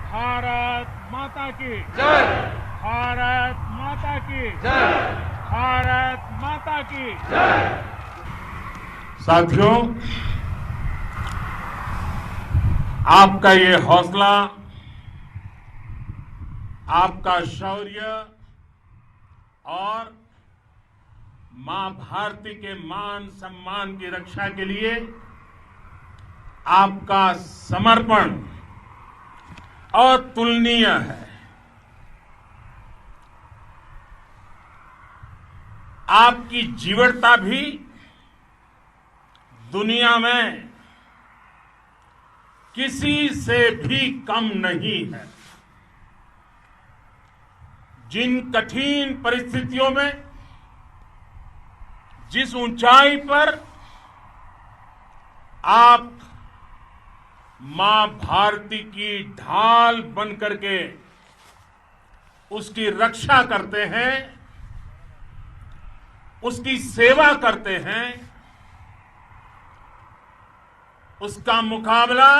भारत माता की जय। भारत माता की जय। भारत माता की जय। साथियों, आपका ये हौसला, आपका शौर्य और मां भारती के मान सम्मान की रक्षा के लिए आपका समर्पण अतुलनीय है। आपकी जीवटता भी दुनिया में किसी से भी कम नहीं है। जिन कठिन परिस्थितियों में, जिस ऊंचाई पर आप मां भारती की ढाल बनकर के उसकी रक्षा करते हैं, उसकी सेवा करते हैं, उसका मुकाबला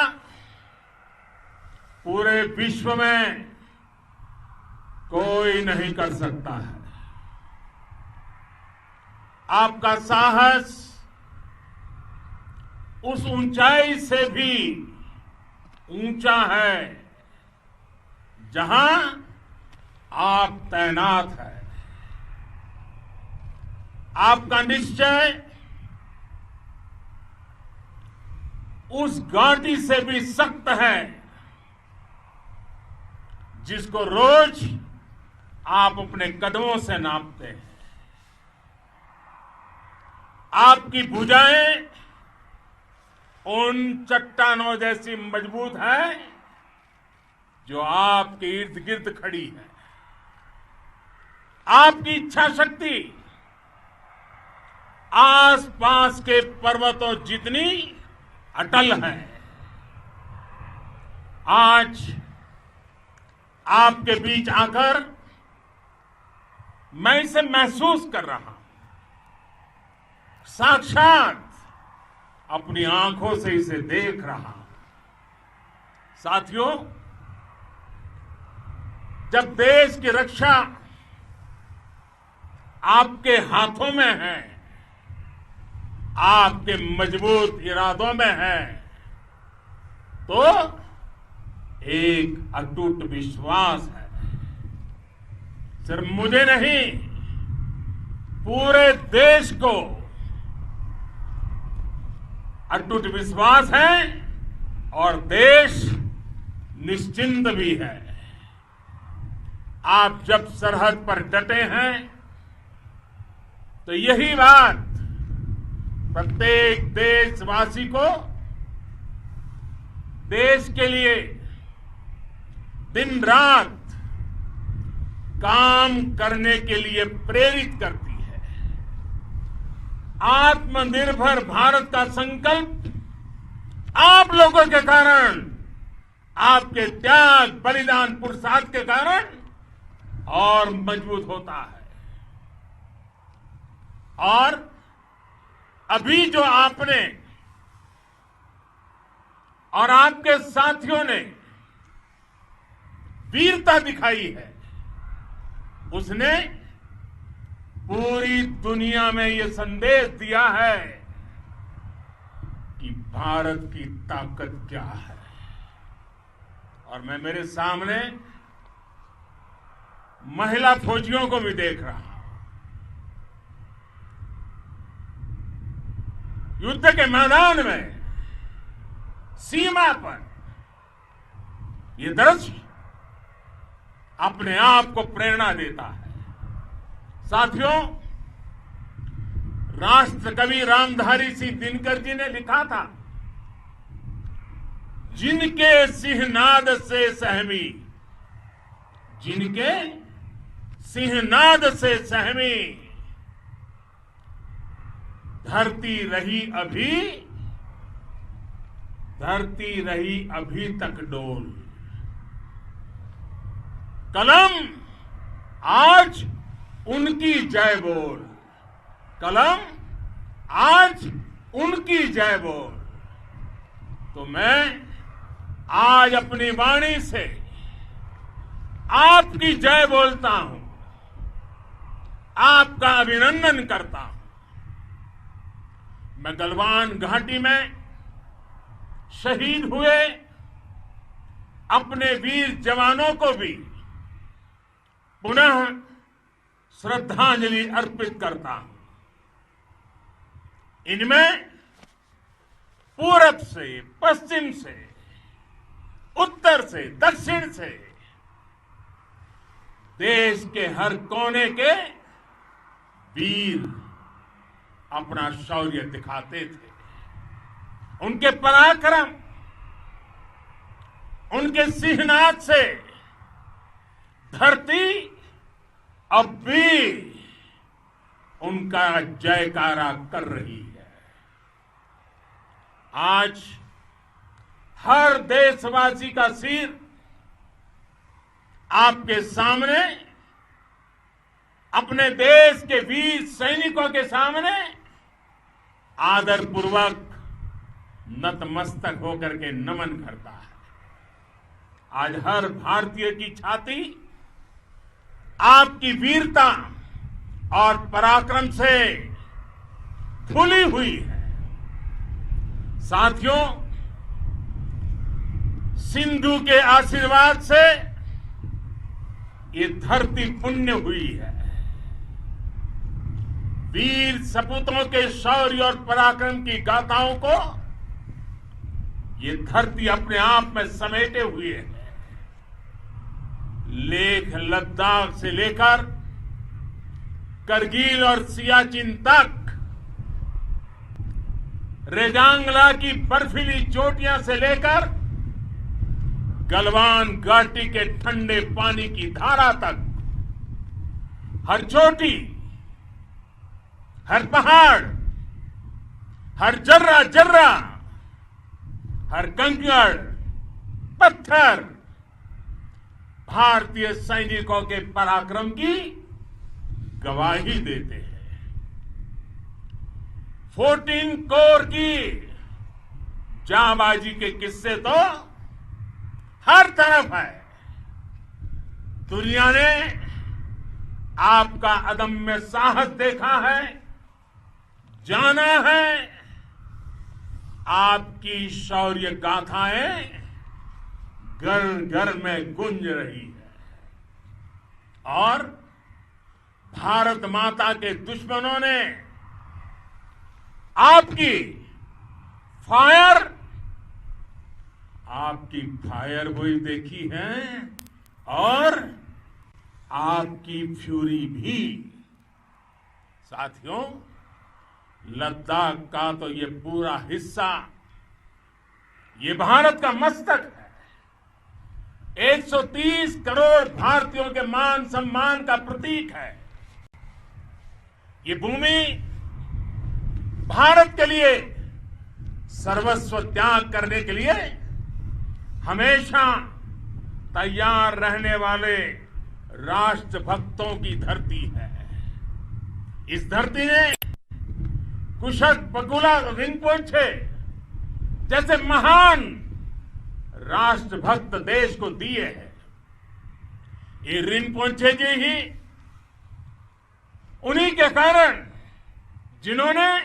पूरे विश्व में कोई नहीं कर सकता है। आपका साहस उस ऊंचाई से भी ऊंचा है जहां आप तैनात हैं। आपका निश्चय उस घाटी से भी सख्त है जिसको रोज आप अपने कदमों से नापते हैं। आपकी भुजाएं उन चट्टानों जैसी मजबूत है जो आपके इर्द गिर्द खड़ी है। आपकी इच्छा शक्ति आसपास के पर्वतों जितनी अटल है। आज आपके बीच आकर मैं इसे महसूस कर रहा हूं, साक्षात अपनी आंखों से इसे देख रहा हूं। साथियों, जब देश की रक्षा आपके हाथों में है, आपके मजबूत इरादों में है, तो एक अटूट विश्वास है। सिर्फ मुझे नहीं, पूरे देश को अटूट विश्वास है और देश निश्चिंत भी है। आप जब सरहद पर डटे हैं तो यही बात प्रत्येक देशवासी को देश के लिए दिन रात काम करने के लिए प्रेरित करती है। आत्मनिर्भर भारत का संकल्प आप लोगों के कारण, आपके त्याग बलिदान पुरुषार्थ के कारण और मजबूत होता है। और अभी जो आपने और आपके साथियों ने वीरता दिखाई है, उसने पूरी दुनिया में यह संदेश दिया है कि भारत की ताकत क्या है। और मैं मेरे सामने महिला फौजियों को भी देख रहा हूं। युद्ध के मैदान में, सीमा पर यह दृश्य अपने आप को प्रेरणा देता है। साथियों, राष्ट्र कवि रामधारी सिंह दिनकर जी ने लिखा था, जिनके सिंहनाद से सहमी, जिनके सिंहनाद से सहमी, धरती रही अभी तक डोल। कलम आज उनकी जय बोल, कलम आज उनकी जय बोल। तो मैं आज अपनी वाणी से आपकी जय बोलता हूं, आपका अभिनंदन करता हूं। मैं गलवान घाटी में शहीद हुए अपने वीर जवानों को भी पुनः श्रद्धांजलि अर्पित करता हूं। इनमें पूरब से, पश्चिम से, उत्तर से, दक्षिण से देश के हर कोने के वीर अपना शौर्य दिखाते थे। उनके पराक्रम, उनके सिंहनाद से धरती अब भी उनका जयकारा कर रही है। आज हर देशवासी का सिर आपके सामने, अपने देश के वीर सैनिकों के सामने आदरपूर्वक नतमस्तक होकर के नमन करता है। आज हर भारतीय की छाती आपकी वीरता और पराक्रम से फूली हुई है। साथियों, सिंधु के आशीर्वाद से ये धरती पुण्य हुई है। वीर सपूतों के शौर्य और पराक्रम की गाथाओं को ये धरती अपने आप में समेटे हुए है। लेह लद्दाख से लेकर करगिल और सियाचिन तक, रेजांगला की बर्फीली चोटियां से लेकर गलवान घाटी के ठंडे पानी की धारा तक, हर चोटी, हर पहाड़, हर जर्रा जर्रा, हर कंकड़ पत्थर भारतीय सैनिकों के पराक्रम की गवाही देते हैं। 14 कोर की जांबाजी के किस्से तो हर तरफ है। दुनिया ने आपका अदम्य साहस देखा है, जाना है। आपकी शौर्य गाथाएं घर घर में गूंज रही है और भारत माता के दुश्मनों ने आपकी फायर हुई देखी है और आपकी फ्यूरी भी। साथियों, लद्दाख का तो ये पूरा हिस्सा ये भारत का मस्तक है। 130 करोड़ भारतीयों के मान सम्मान का प्रतीक है। ये भूमि भारत के लिए सर्वस्व त्याग करने के लिए हमेशा तैयार रहने वाले राष्ट्रभक्तों की धरती है। इस धरती ने कुशक बकुला रिंपोचे जैसे महान राष्ट्रभक्त देश को दिए हैं। ये रिंपोचे जी ही उन्हीं के कारण जिन्होंने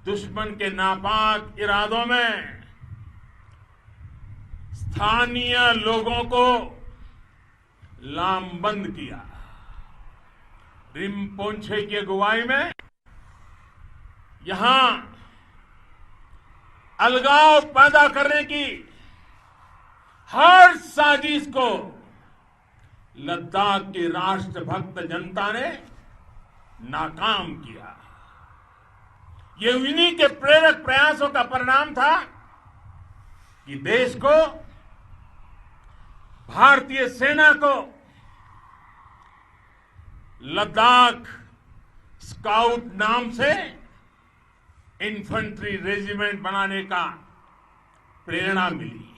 दुश्मन के नापाक इरादों में स्थानीय लोगों को लामबंद किया। रिंपोचे की अगुवाई में यहां अलगाव पैदा करने की हर साजिश को लद्दाख की राष्ट्रभक्त जनता ने नाकाम किया। ये उन्हीं के प्रेरक प्रयासों का परिणाम था कि देश को, भारतीय सेना को लद्दाख स्काउट नाम से इन्फेंट्री रेजिमेंट बनाने का प्रेरणा मिली।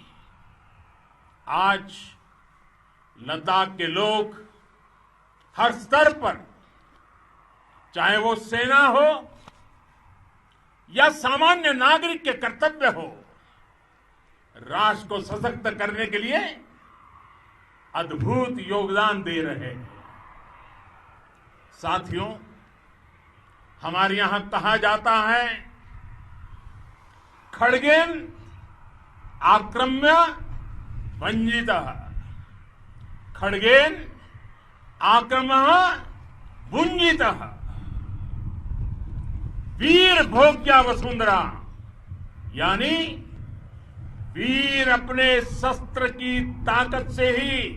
आज लद्दाख के लोग हर स्तर पर, चाहे वो सेना हो या सामान्य नागरिक के कर्तव्य हो, राष्ट्र को सशक्त करने के लिए अद्भुत योगदान दे रहे हैं। साथियों, हमारे यहां कहा जाता है, खड्गेन आक्रम्य भंजितः, खड्गेन आक्रम्य भुंजितः, वीर भोग्या वसुंधरा, यानी वीर अपने शस्त्र की ताकत से ही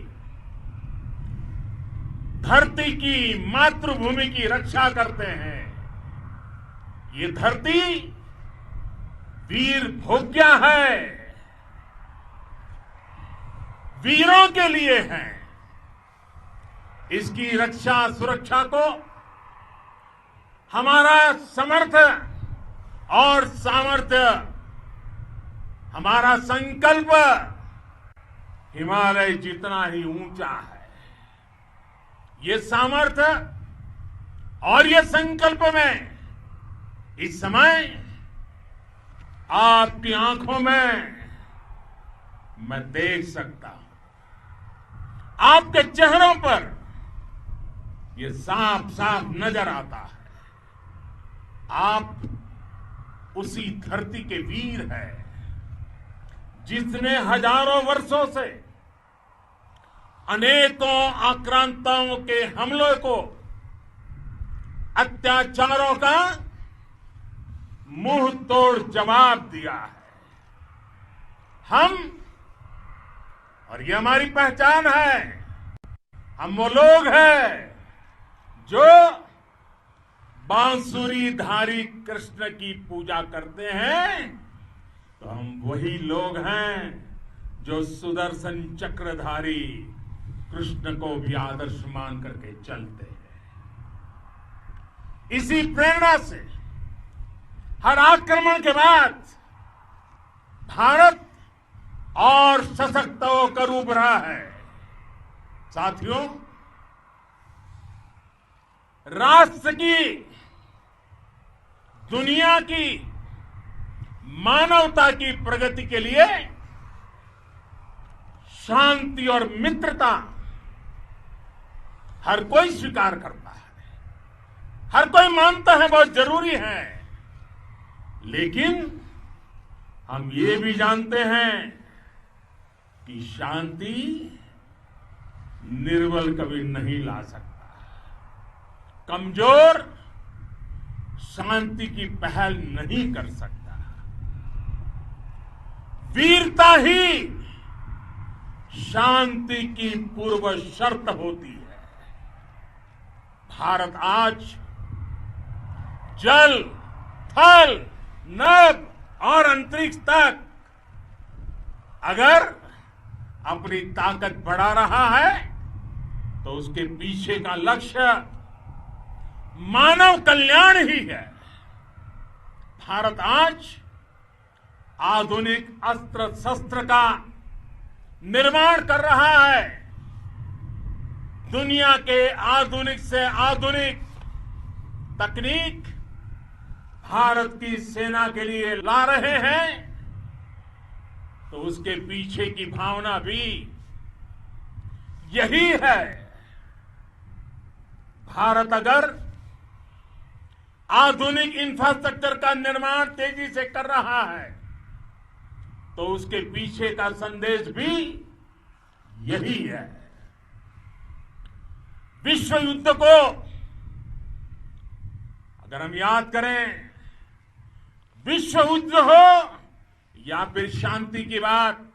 धरती की, मातृभूमि की रक्षा करते हैं। ये धरती वीर भोग्या है, वीरों के लिए है। इसकी रक्षा सुरक्षा को हमारा समर्थ और सामर्थ्य, हमारा संकल्प हिमालय जितना ही ऊंचा है। ये सामर्थ्य और ये संकल्प में इस समय आपकी आंखों में मैं देख सकता हूं, आपके चेहरों पर ये साफ साफ नजर आता है। आप उसी धरती के वीर हैं जिसने हजारों वर्षों से अनेकों आक्रांताओं के हमलों को, अत्याचारों का मुंह तोड़ जवाब दिया है। हम, और ये हमारी पहचान है, हम वो लोग हैं जो बांसुरीधारी कृष्ण की पूजा करते हैं, तो हम वही लोग हैं जो सुदर्शन चक्रधारी कृष्ण को भी आदर्श मान करके चलते हैं। इसी प्रेरणा से हर आक्रमण के बाद भारत और सशक्त होकर उभरा है। साथियों, राष्ट्र की, दुनिया की, मानवता की प्रगति के लिए शांति और मित्रता हर कोई स्वीकार करता है, हर कोई मानता है बहुत जरूरी है। लेकिन हम ये भी जानते हैं कि शांति निर्बल कभी नहीं ला सकता। कमजोर शांति की पहल नहीं कर सकता। वीरता ही शांति की पूर्व शर्त होती है। भारत आज जल, थल, नभ और अंतरिक्ष तक अगर अपनी ताकत बढ़ा रहा है तो उसके पीछे का लक्ष्य मानव कल्याण ही है। भारत आज आधुनिक अस्त्र शस्त्र का निर्माण कर रहा है। दुनिया के आधुनिक से आधुनिक तकनीक भारत की सेना के लिए ला रहे हैं, तो उसके पीछे की भावना भी यही है। भारत अगर आधुनिक इंफ्रास्ट्रक्चर का निर्माण तेजी से कर रहा है तो उसके पीछे का संदेश भी यही है। विश्व युद्ध को अगर हम याद करें, विश्व युद्ध हो या फिर शांति की बात,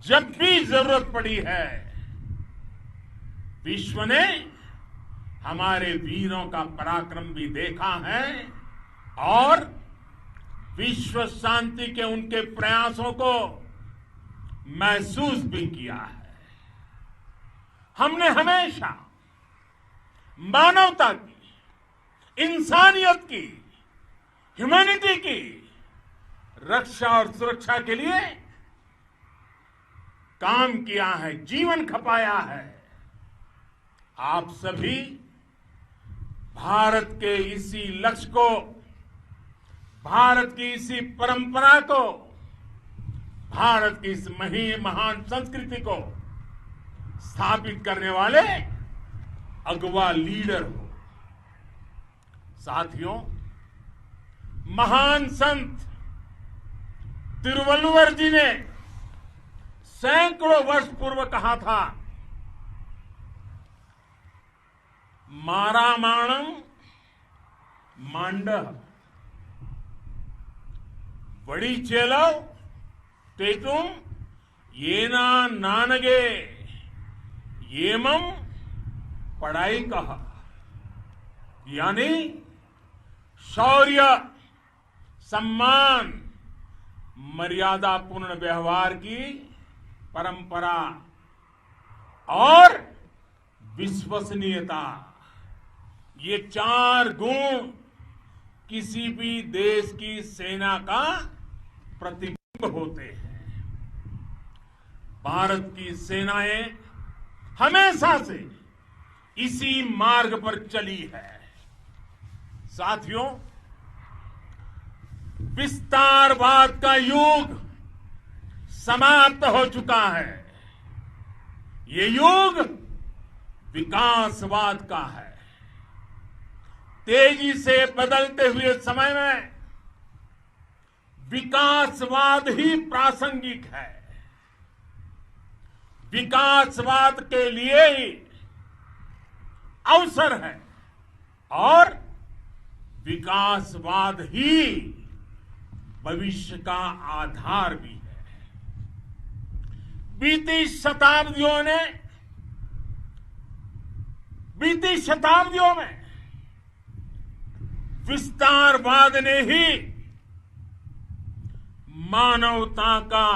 जब भी जरूरत पड़ी है, विश्व ने हमारे वीरों का पराक्रम भी देखा है और विश्व शांति के उनके प्रयासों को महसूस भी किया है। हमने हमेशा मानवता की, इंसानियत की, ह्यूमैनिटी की रक्षा और सुरक्षा के लिए काम किया है, जीवन खपाया है। आप सभी भारत के इसी लक्ष्य को, भारत की इसी परंपरा को, भारत की इस महान संस्कृति को स्थापित करने वाले अगवा लीडर हो। साथियों, महान संत तिरुवल्लुवर जी ने सैकड़ों वर्ष पूर्व कहा था, मारामाणम मांडह वड़ी चेलव तेतुम येना नानगे येमम पढ़ाई कहा। यानी शौर्य, सम्मान, मर्यादा पूर्ण व्यवहार की परंपरा और विश्वसनीयता, ये 4 गुण किसी भी देश की सेना का प्रतिबिंब होते हैं। भारत की सेनाएं हमेशा से इसी मार्ग पर चली है। साथियों, विस्तारवाद का युग समाप्त हो चुका है। ये युग विकासवाद का है। तेजी से बदलते हुए समय में विकासवाद ही प्रासंगिक है। विकासवाद के लिए ही अवसर है और विकासवाद ही भविष्य का आधार भी है। बीती शताब्दियों में विस्तारवाद ने ही मानवता का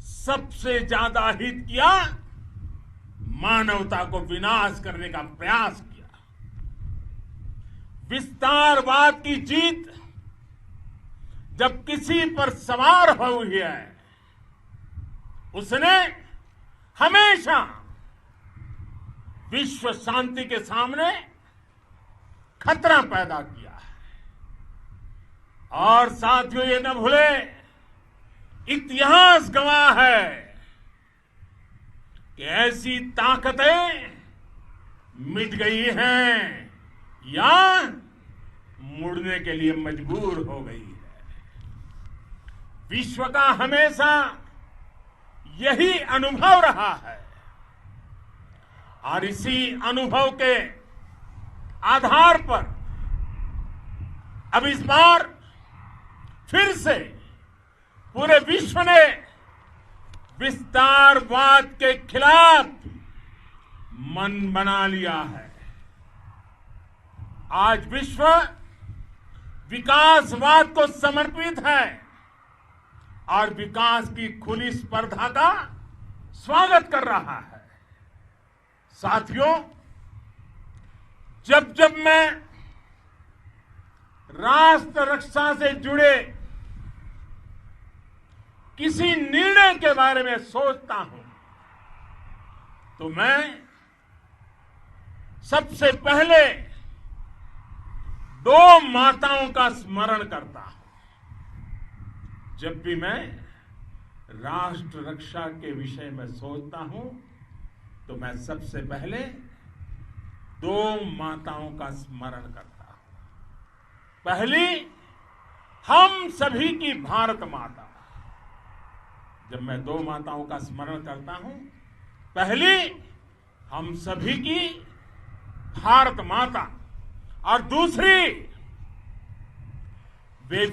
सबसे ज्यादा हित किया, मानवता को विनाश करने का प्रयास किया। विस्तारवाद की जीत जब किसी पर सवार हुई है, उसने हमेशा विश्व शांति के सामने खतरा पैदा किया है। और साथियों, ये न भूले, इतिहास गवाह है कि ऐसी ताकतें मिट गई हैं या मुड़ने के लिए मजबूर हो गई है। विश्व का हमेशा यही अनुभव रहा है और इसी अनुभव के आधार पर अब इस बार फिर से पूरे विश्व ने विस्तारवाद के खिलाफ मन बना लिया है। आज विश्व विकासवाद को समर्पित है और विकास की खुली स्पर्धा का स्वागत कर रहा है। साथियों, जब जब मैं राष्ट्र रक्षा से जुड़े किसी निर्णय के बारे में सोचता हूं तो मैं सबसे पहले 2 माताओं का स्मरण करता हूं। जब भी मैं राष्ट्र रक्षा के विषय में सोचता हूं तो मैं सबसे पहले 2 माताओं का स्मरण करता हूं। पहली, हम सभी की भारत माता। जब मैं 2 माताओं का स्मरण करता हूं, पहली हम सभी की भारत माता और दूसरी वे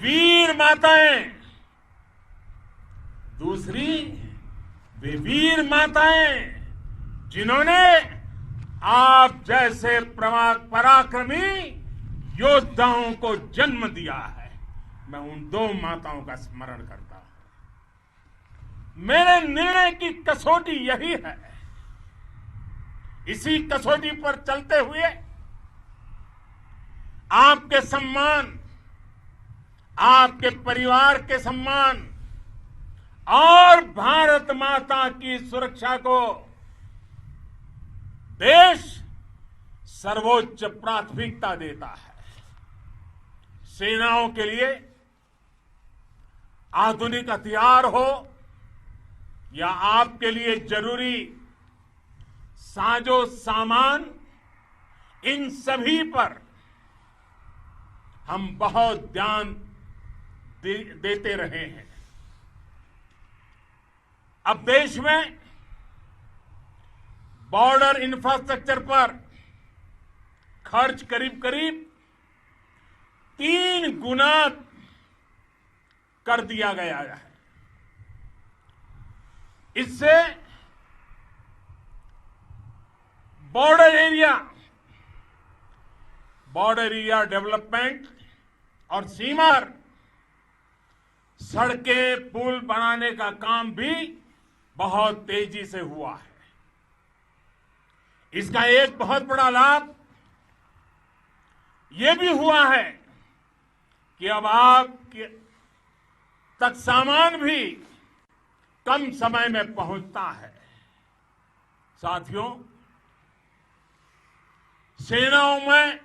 वीर माताएं, जिन्होंने आप जैसे पराक्रमी योद्धाओं को जन्म दिया है। मैं उन 2 माताओं का स्मरण करता हूं। मेरे निर्णय की कसौटी यही है। इसी कसौटी पर चलते हुए आपके सम्मान, आपके परिवार के सम्मान और भारत माता की सुरक्षा को देश सर्वोच्च प्राथमिकता देता है। सेनाओं के लिए आधुनिक हथियार हो या आपके लिए जरूरी साजो सामान, इन सभी पर हम बहुत ध्यान देते रहे हैं। अब देश में बॉर्डर इंफ्रास्ट्रक्चर पर खर्च करीब करीब 3 गुना कर दिया गया है। इससे बॉर्डर एरिया डेवलपमेंट और सीमा सड़कें पुल बनाने का काम भी बहुत तेजी से हुआ है। इसका एक बहुत बड़ा लाभ यह भी हुआ है कि अब आप तक सामान भी कम समय में पहुंचता है। साथियों, सेनाओं में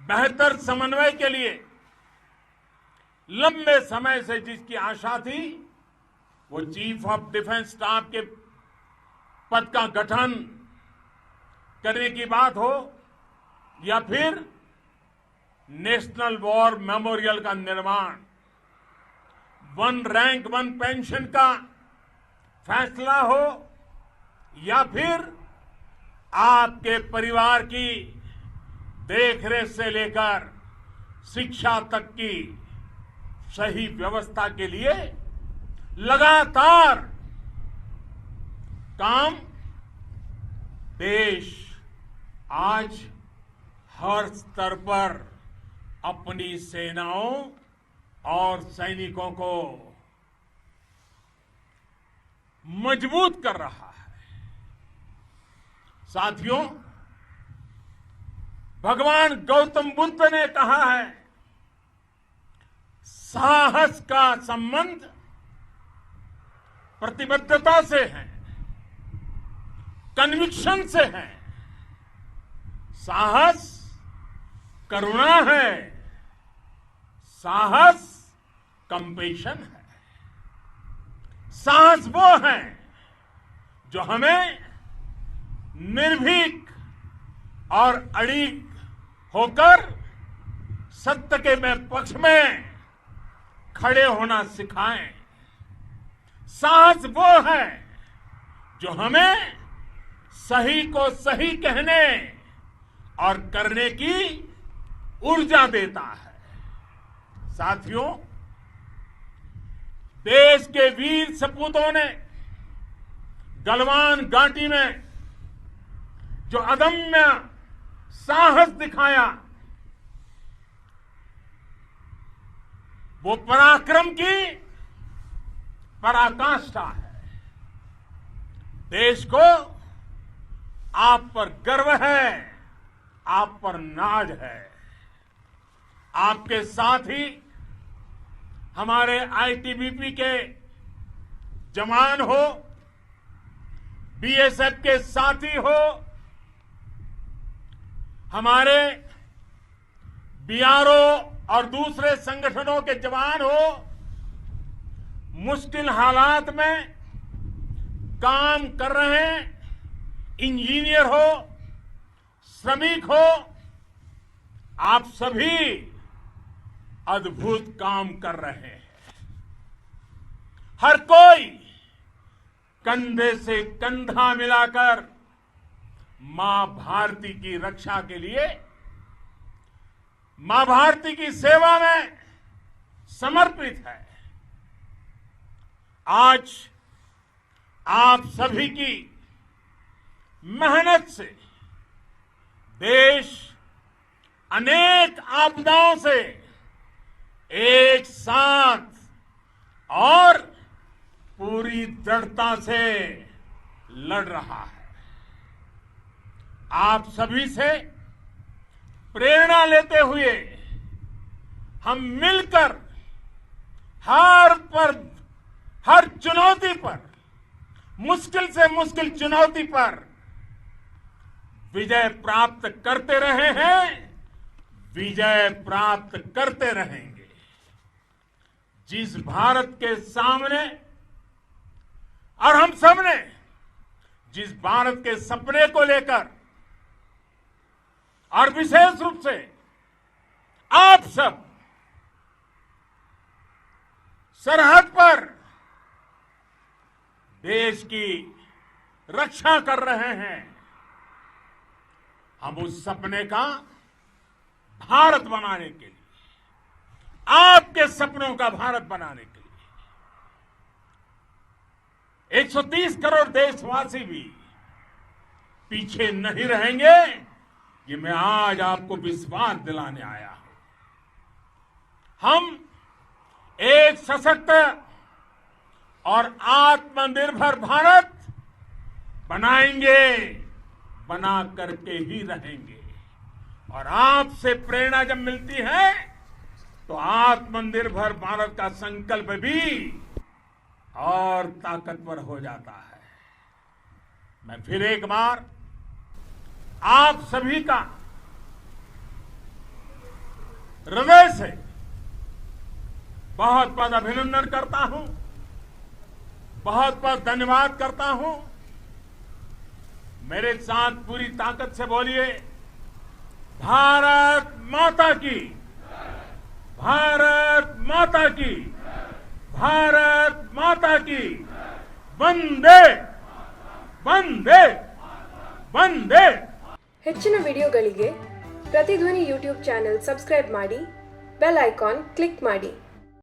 बेहतर समन्वय के लिए लंबे समय से जिसकी आशा थी, वो चीफ ऑफ डिफेंस स्टाफ के पद का गठन करने की बात हो या फिर नेशनल वॉर मेमोरियल का निर्माण, 1 रैंक 1 पेंशन का फैसला हो या फिर आपके परिवार की देखरेख से लेकर शिक्षा तक की सही व्यवस्था के लिए लगातार काम देश आज हर स्तर पर अपनी सेनाओं और सैनिकों को मजबूत कर रहा है। साथियों, भगवान गौतम बुद्ध ने कहा है, साहस का संबंध प्रतिबद्धता से है, कन्विक्शन से है। साहस करुणा है, साहस कंपेशन है। साहस वो है जो हमें निर्भीक और अड़िग होकर सत्य के पक्ष में खड़े होना सिखाएं। साहस वो है जो हमें सही को सही कहने और करने की ऊर्जा देता है। साथियों, देश के वीर सपूतों ने गलवान घाटी में जो अदम्य साहस दिखाया, वो पराक्रम की पराकाष्ठा है। देश को आप पर गर्व है, आप पर नाज है। आपके साथ ही हमारे आईटीबीपी के जवान हो, बीएसएफ के साथी हो, हमारे बीआरओ और दूसरे संगठनों के जवान हो, मुश्किल हालात में काम कर रहे हैं, इंजीनियर हो, श्रमिक हो, आप सभी अद्भुत काम कर रहे हैं। हर कोई कंधे से कंधा मिलाकर मां भारती की रक्षा के लिए, मां भारती की सेवा में समर्पित है। आज आप सभी की मेहनत से देश अनेक आपदाओं से एक साथ और पूरी दृढ़ता से लड़ रहा है। आप सभी से प्रेरणा लेते हुए हम मिलकर हर चुनौती पर, मुश्किल से मुश्किल चुनौती पर विजय प्राप्त करते रहे हैं, विजय प्राप्त करते रहेंगे। जिस भारत के सामने और हम सबने जिस भारत के सपने को लेकर और विशेष रूप से आप सब सरहद पर देश की रक्षा कर रहे हैं, हम उस सपने का भारत बनाने के लिए, आपके सपनों का भारत बनाने के लिए 130 करोड़ देशवासी भी पीछे नहीं रहेंगे, ये मैं आज आपको विश्वास दिलाने आया हूं। हम एक सशक्त और आत्मनिर्भर भारत बनाएंगे, बना करके ही रहेंगे। और आपसे प्रेरणा जब मिलती है तो आत्मनिर्भर भारत का संकल्प भी और ताकतवर हो जाता है। मैं फिर एक बार आप सभी का हृदय से बहुत बहुत अभिनंदन करता हूं, बहुत बहुत धन्यवाद करता हूं। मेरे साथ पूरी ताकत से बोलिए, भारत माता की, भारत माता की, भारत माता की, वंदे वंदे वंदे। ಹೆಚ್ಚಿನ ವಿಡಿಯೋಗಳಿಗೆ ಪ್ರತಿಧ್ವನಿ ಯೂಟ್ಯೂಬ್ ಚಾನೆಲ್ ಸಬ್ಸ್ಕ್ರೈಬ್ ಮಾಡಿ, ಬೆಲ್ ಐಕಾನ್ ಕ್ಲಿಕ್ ಮಾಡಿ.